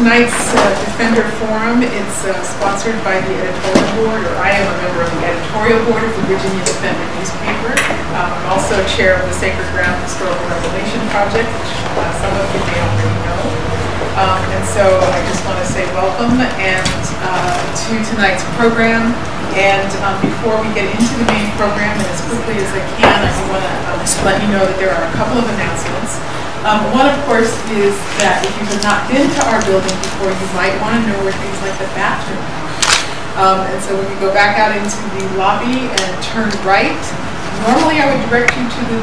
tonight's Defender Forum. It's sponsored by the editorial board, or I am a member of the editorial board of the Virginia Defender newspaper. I'm also chair of the Sacred Ground Historical Revelation Project, which some of you may already know. And so I just want to say welcome to tonight's program. And before we get into the main program, and as quickly as I can, I want to let you know that there are a couple of announcements. One, of course, is that if you have not been to our building before, you might want to know where things like the bathroom are. And so when you go back out into the lobby and turn right, normally I would direct you to the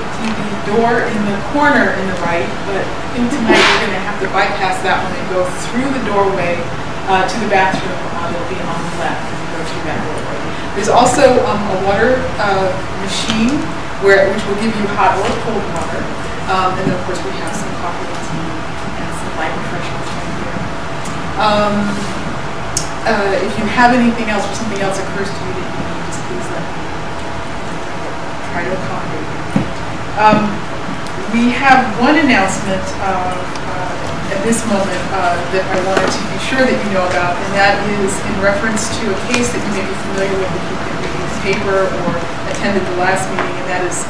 door in the corner in the right, but I think tonight you're going to have to bypass that one and go through the doorway to the bathroom that'll be on the left and go through that doorway. There's also a water machine which will give you hot or cold water. And then, of course, we have some coffee and tea and some light refreshments right here. If you have anything else or something else occurs to you that you need, just please let me try to accommodate you. We have one announcement at this moment that I wanted to be sure that you know about, and that is in reference to a case that you may be familiar with if you can read the paper or attended the last meeting, and that is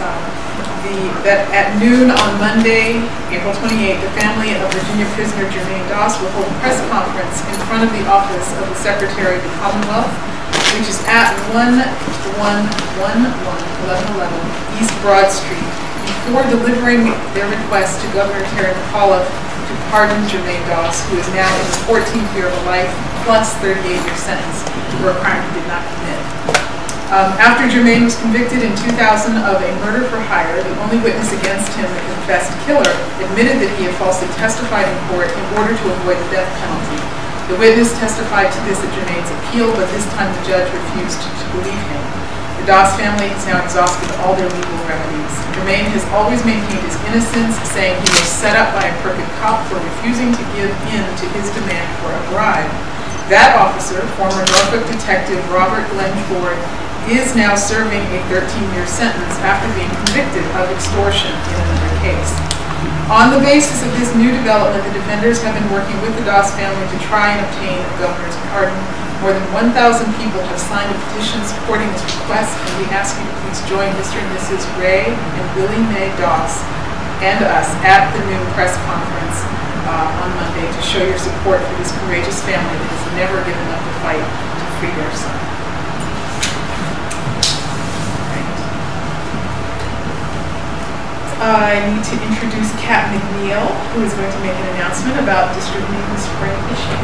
that at noon on Monday, April 28th, the family of Virginia prisoner Jermaine Doss will hold a press conference in front of the office of the Secretary of the Commonwealth, which is at 1111 East Broad Street, before delivering their request to Governor Terry McAuliffe to pardon Jermaine Doss, who is now in his 14th year of life plus 38-year sentence for a crime he did not commit. After Jermaine was convicted in 2000 of a murder for hire, the only witness against him, the confessed killer, admitted that he had falsely testified in court in order to avoid the death penalty. The witness testified to this at Jermaine's appeal, but this time the judge refused to believe him. The Doss family has now exhausted all their legal remedies. Jermaine has always maintained his innocence, saying he was set up by a crooked cop for refusing to give in to his demand for a bribe. That officer, former Norfolk detective Robert Glenn Ford, is now serving a 13-year sentence after being convicted of extortion in another case. On the basis of this new development, the defenders have been working with the Doss family to try and obtain a governor's pardon. More than 1,000 people have signed a petition supporting this request, and we ask you to please join Mr. and Mrs. Ray and Willie Mae Doss and us at the noon press conference on Monday to show your support for this courageous family that has never given up the fight to free their son. I need to introduce Kat McNeil, who is going to make an announcement about distributing the spring issue.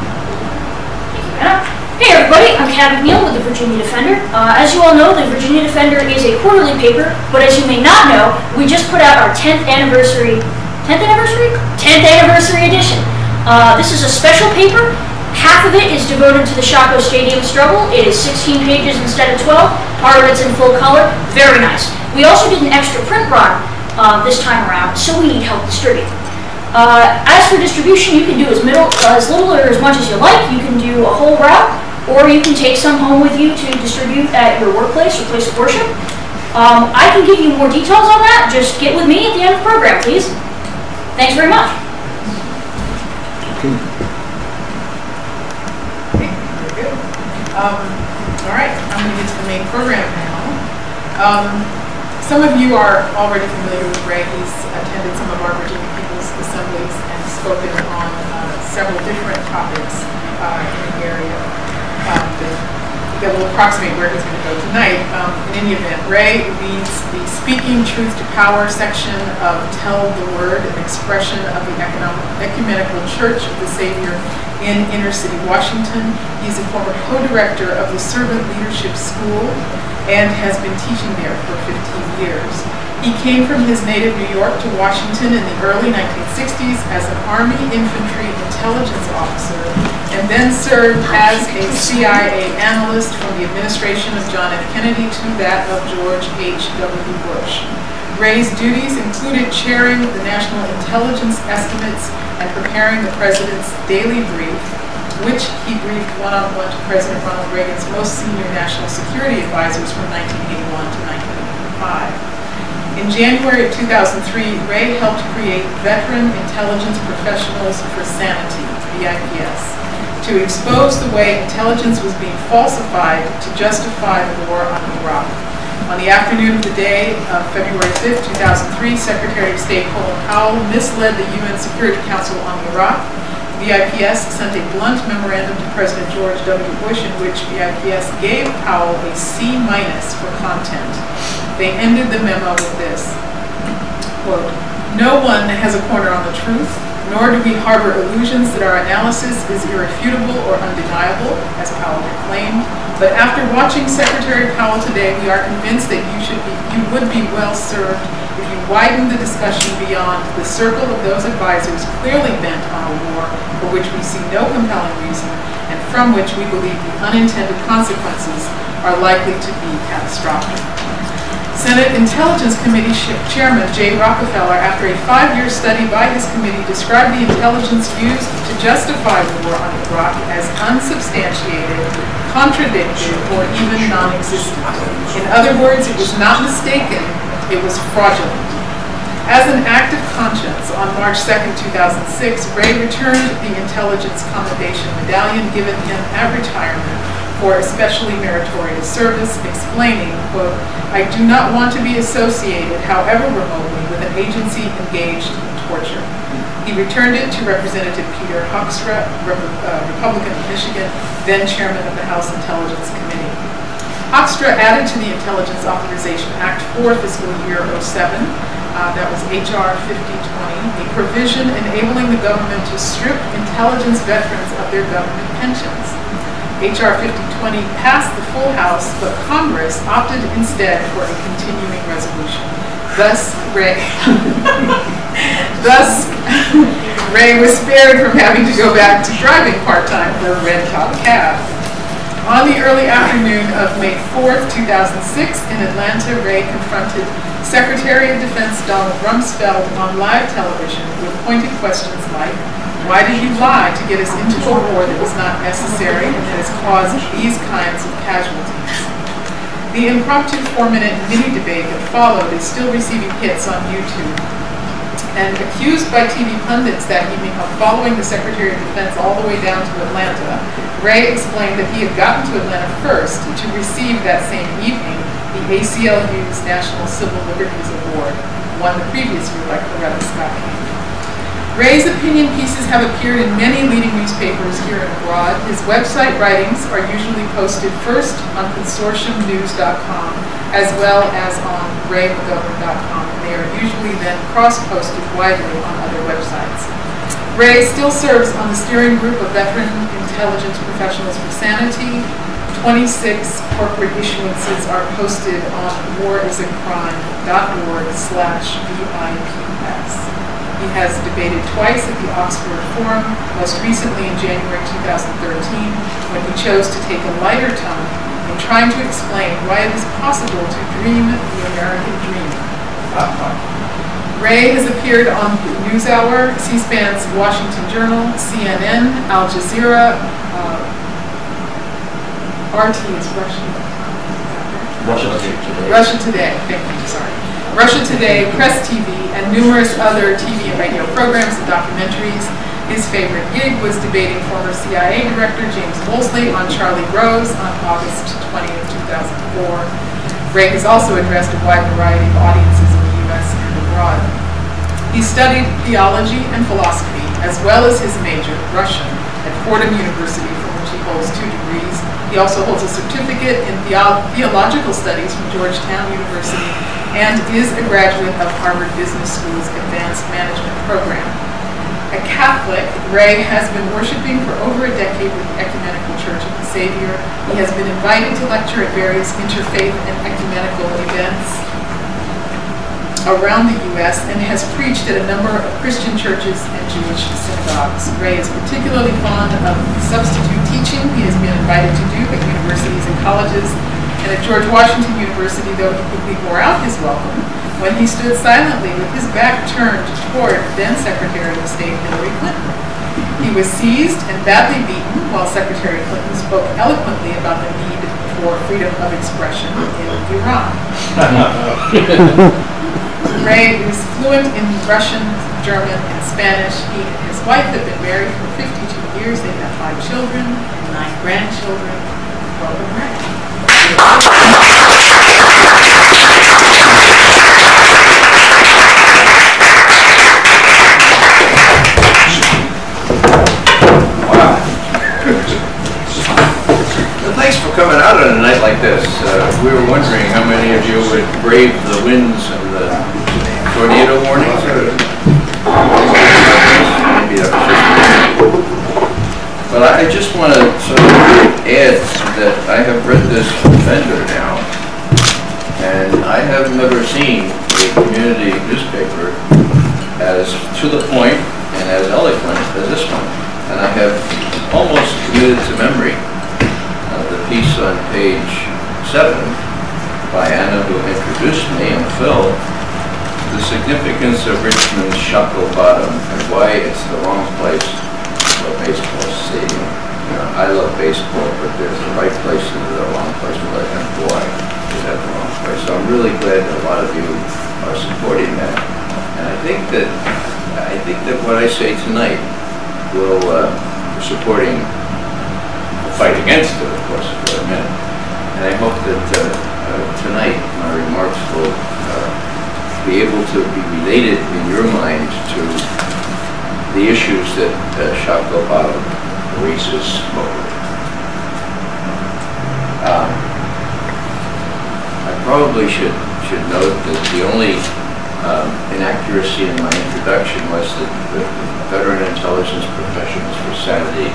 Thank you, Anna. Hey everybody, I'm Kat McNeil with the Virginia Defender. As you all know, the Virginia Defender is a quarterly paper, but as you may not know, we just put out our 10th anniversary edition. This is a special paper. Half of it is devoted to the Chaco Stadium struggle. It is 16 pages instead of 12. Part of it's in full color. Very nice. We also did an extra print run this time around, so we need help distributing. As for distribution, you can do as little or as much as you like. You can do a whole route, or you can take some home with you to distribute at your workplace or place of worship. I can give you more details on that. Just get with me at the end of the program, please. Thanks very much. Okay, very good. All right, I'm going to get to the main program now. Some of you are already familiar with Ray. He's attended some of our Virginia People's Assemblies and spoken on several different topics in the area. That will approximate where he's going to go tonight. In any event, Ray leads the Speaking Truth to Power section of Tell the Word, an expression of the Ecumenical Church of the Savior in inner city Washington. He's a former co-director of the Servant Leadership School and has been teaching there for 15 years. He came from his native New York to Washington in the early 1960s as an Army Infantry Intelligence Officer, and then served as a CIA analyst from the administration of John F. Kennedy to that of George H.W. Bush. Ray's duties included chairing the National Intelligence Estimates and preparing the President's daily brief, which he briefed one-on-one to President Ronald Reagan's most senior national security advisors from 1981 to 1985. In January of 2003, Ray helped create Veteran Intelligence Professionals for Sanity, a BIPS, to expose the way intelligence was being falsified to justify the war on Iraq. On the afternoon of the day of February 5th, 2003, Secretary of State Colin Powell misled the UN Security Council on Iraq. BIPS sent a blunt memorandum to President George W. Bush in which BIPS gave Powell a C- for content. They ended the memo with this, quote, "No one has a corner on the truth, nor do we harbor illusions that our analysis is irrefutable or undeniable," as Powell proclaimed. But after watching Secretary Powell today, we are convinced that you would be well served if you widen the discussion beyond the circle of those advisors clearly bent on a war for which we see no compelling reason and from which we believe the unintended consequences are likely to be catastrophic. Senate Intelligence Committee Chairman Jay Rockefeller, after a 5-year study by his committee, described the intelligence used to justify the war on Iraq as unsubstantiated, contradicted, or even non-existent. In other words, it was not mistaken, it was fraudulent. As an act of conscience, on March 2nd, 2006, Ray returned the Intelligence Commendation Medallion given him at retirement for especially meritorious service, explaining, quote, "I do not want to be associated, however remotely, with an agency engaged in torture." He returned it to Representative Peter Hoekstra, Republican of Michigan, then chairman of the House Intelligence Committee. Hoekstra added to the Intelligence Authorization Act for fiscal year 07, that was HR 5020, a provision enabling the government to strip intelligence veterans of their government pensions. HR 5020 passed the full House, but Congress opted instead for a continuing resolution. Thus, Ray was spared from having to go back to driving part-time for a red top cab. On the early afternoon of May 4th, 2006, in Atlanta, Ray confronted Secretary of Defense Donald Rumsfeld on live television with pointed questions like, "Why did you lie to get us into a war that was not necessary and that has caused these kinds of casualties?" The impromptu 4-minute mini-debate that followed is still receiving hits on YouTube. And accused by TV pundits that evening of following the Secretary of Defense all the way down to Atlanta, Ray explained that he had gotten to Atlanta first to receive that same evening the ACLU's National Civil Liberties Award, won the previous year by Coretta Scott King. Ray's opinion pieces have appeared in many leading newspapers here and abroad. His website writings are usually posted first on consortiumnews.com as well as on raymcgovern.com. They are usually then cross-posted widely on other websites. Ray still serves on the steering group of Veteran Intelligence Professionals for Sanity. 26 corporate issuances are posted on warisacrime.org/VIPS. He has debated twice at the Oxford Forum, most recently in January 2013, when he chose to take a lighter tone in trying to explain why it is possible to dream the American dream. Ray has appeared on the NewsHour, C-SPAN's Washington Journal, CNN, Al Jazeera, RT is Russian. Russia Today, thank you, sorry. Russia Today, Press TV, and numerous other TV and radio programs and documentaries. His favorite gig was debating former CIA Director James Mosley on Charlie Rose on August 20th, 2004. Ray has also addressed a wide variety of audiences in the U.S. and abroad. He studied theology and philosophy, as well as his major, Russian, at Fordham University, from which he holds 2 degrees. He also holds a certificate in theological studies from Georgetown University and is a graduate of Harvard Business School's Advanced Management Program. A Catholic, Ray has been worshiping for over a decade with the Ecumenical Church of the Savior. He has been invited to lecture at various interfaith and ecumenical events around the U.S. and has preached at a number of Christian churches and Jewish synagogues. Ray is particularly fond of substitute teaching. He has been invited to do at universities and colleges, and at George Washington University, though he quickly bore out his welcome when he stood silently with his back turned toward then Secretary of State Hillary Clinton. He was seized and badly beaten while Secretary Clinton spoke eloquently about the need for freedom of expression in Iran. Ray is fluent in Russian, German, and Spanish. He and his wife have been married for 52 years. They've had 5 children and 9 grandchildren. Welcome back. Wow. Well, thanks for coming out on a night like this. We were wondering how many of you would brave the winds and the tornado warnings. Maybe that was just... But I just want to sort of add that I have read this vendor now, and I have never seen a community newspaper as to the point and as eloquent as this one. And I have almost committed to memory the piece on page 7 by Anna, who introduced me, and Phil, the significance of Richmond's Shockoe Bottom and why it's the wrong place for a baseball stadium. You know, I love baseball, but there's the right place and the wrong place for it, and boy, is that the wrong place. So I'm really glad that a lot of you are supporting that. And I think that what I say tonight will supporting the fight against it, of course, for a minute. And I hope that tonight my remarks will be able to be related in your mind to the issues that Shockoe Bottom raises locally. I probably should note that the only inaccuracy in my introduction was that the Veteran Intelligence Professionals for Saturday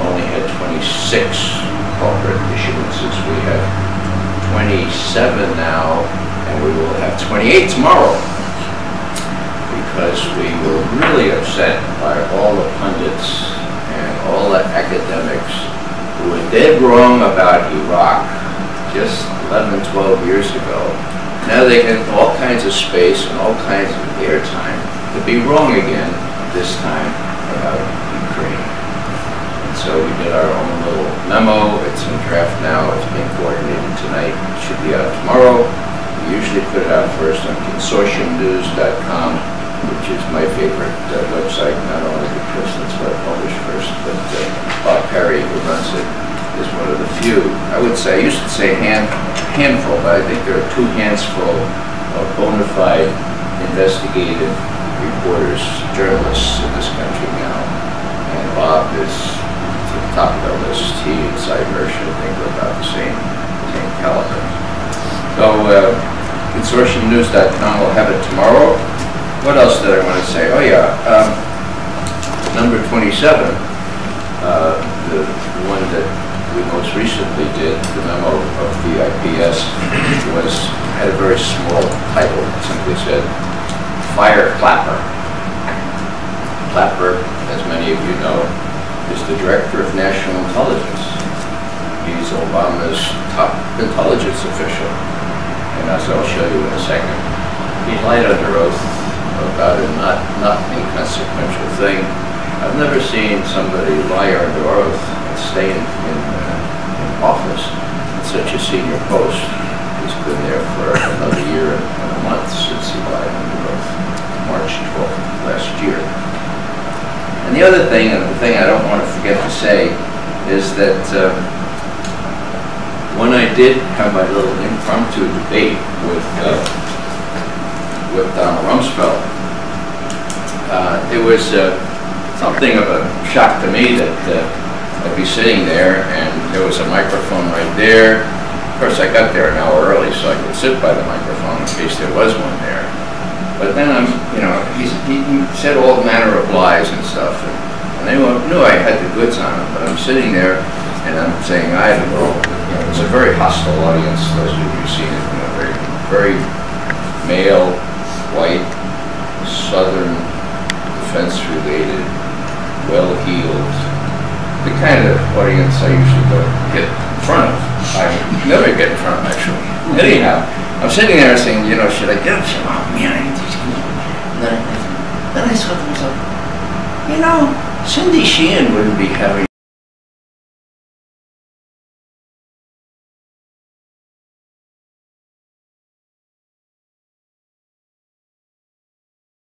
only had 26 corporate issuances. We have 27 now, and we will have 28 tomorrow, because we were really upset by all the pundits and all the academics who were dead wrong about Iraq just 11, 12 years ago. Now they get all kinds of space and all kinds of airtime to be wrong again, this time about Ukraine. And so we did our own little memo. It's in draft now. It's being coordinated tonight. It should be out tomorrow. We usually put it out first on consortiumnews.com, which is my favorite website, not only because that's what I publish first, but Bob Perry, who runs it, is one of the few. I would say, I used to say handful, but I think there are 2 hands full of bona fide investigative reporters, journalists in this country now. And Bob is to the top of the list. He and Cy Hirsch, I think, are about the same caliber. So, consortiumnews.com will have it tomorrow. What else did I want to say? Oh yeah, number 27, the one that we most recently did, the memo of the IPS, had a very small title. It simply said, Fire Clapper. Clapper, as many of you know, is the Director of National Intelligence. He's Obama's top intelligence official. And as I'll show you in a second, he lied under oath about a not inconsequential thing. I've never seen somebody lie under oath and stay in office in such a senior post. He's been there for another year and a month since he lied under oath, March 12th last year. And the other thing, and the thing I don't want to forget to say, is that when I did have my little impromptu debate with Donald Rumsfeld, it was something of a shock to me that I'd be sitting there and there was a microphone right there. Of course, I got there an hour early so I could sit by the microphone in case there was one there. But then he said all manner of lies and stuff, and they knew I had the goods on him. But I'm sitting there and I'm saying, I don't know. It's a very hostile audience. Those of you who've seen it, very, very male, white, Southern, defense-related, well-heeled, the kind of audience I usually don't get in front of. I never get in front of, actually. Anyhow, I'm sitting there saying, should I get up? Oh man, I need these people. Then I thought to myself, Cindy Sheehan wouldn't be having